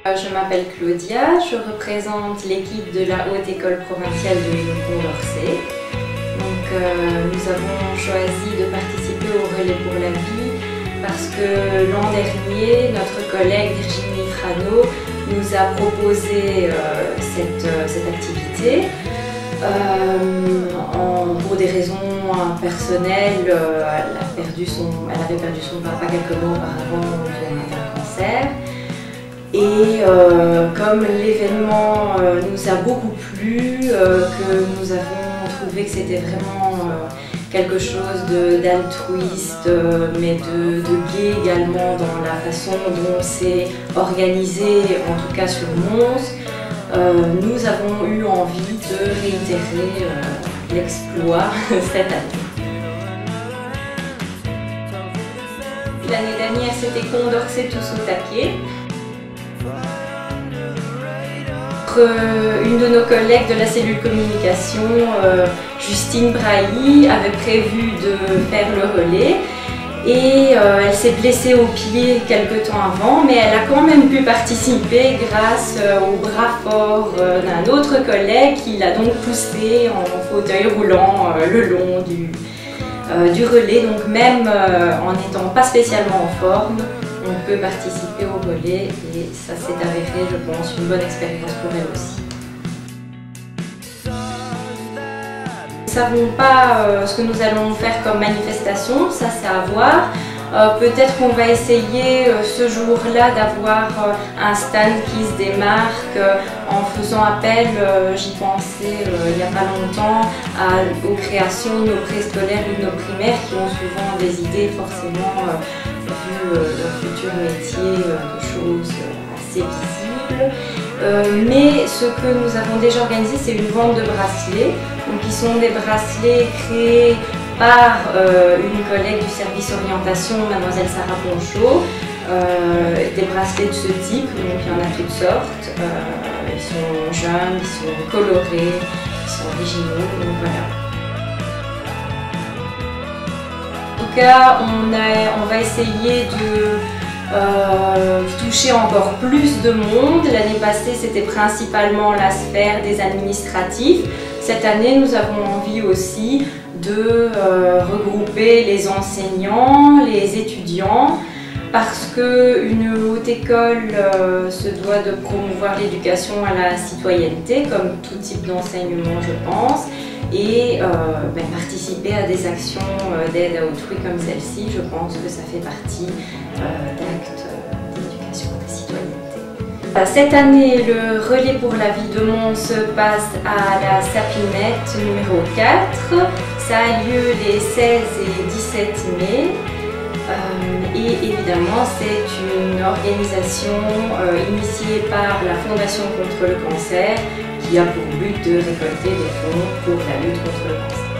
Je m'appelle Claudia, je représente l'équipe de la Haute École Provinciale de Condorcet. Nous avons choisi de participer au Relais pour la vie parce que l'an dernier, notre collègue Virginie Frano nous a proposé cette activité. Pour des raisons personnelles, elle avait perdu son papa quelques mois auparavant d'un cancer. Et comme l'événement nous a beaucoup plu, que nous avons trouvé que c'était vraiment quelque chose d'altruiste, mais de gai également dans la façon dont c'est organisé, en tout cas sur Mons, nous avons eu envie de réitérer l'exploit cette année. L'année dernière, c'était Condorcet tous au taquet. Une de nos collègues de la cellule communication, Justine Brailly, avait prévu de faire le relais et elle s'est blessée au pied quelque temps avant, mais elle a quand même pu participer grâce au bras fort d'un autre collègue qui l'a donc poussée en fauteuil roulant le long du relais. Donc même en n'étant pas spécialement en forme, on peut participer au relais et ça s'est avéré, je pense, une bonne expérience pour elle aussi. Nous ne savons pas ce que nous allons faire comme manifestation, ça c'est à voir. Peut-être qu'on va essayer ce jour-là d'avoir un stand qui se démarque en faisant appel, j'y pensais il n'y a pas longtemps, aux créations de nos préscolaires ou de nos primaires qui ont souvent des idées forcément, vu leur futur métier, de choses assez visibles. Mais ce que nous avons déjà organisé, c'est une vente de bracelets, donc qui sont des bracelets créés par une collègue du service orientation, Mademoiselle Sarah Ponchot, des bracelets de ce type, donc il y en a toutes sortes, ils sont jeunes, ils sont colorés, ils sont originaux, donc voilà. En tout cas, on va essayer de toucher encore plus de monde. L'année passée, c'était principalement la sphère des administratifs. Cette année, nous avons envie aussi de regrouper les enseignants, les étudiants, parce qu'une haute école se doit de promouvoir l'éducation à la citoyenneté, comme tout type d'enseignement, je pense, et participer à des actions d'aide à autrui comme celle-ci, je pense que ça fait partie d'actes d'éducation à la citoyenneté. Cette année, le relais pour la vie de Mons se passe à la Sapinette numéro 4. Ça a lieu les 16 et 17 mai. Et évidemment, c'est une organisation initiée par la Fondation contre le cancer qui a pour but de récolter des fonds pour la lutte contre le cancer.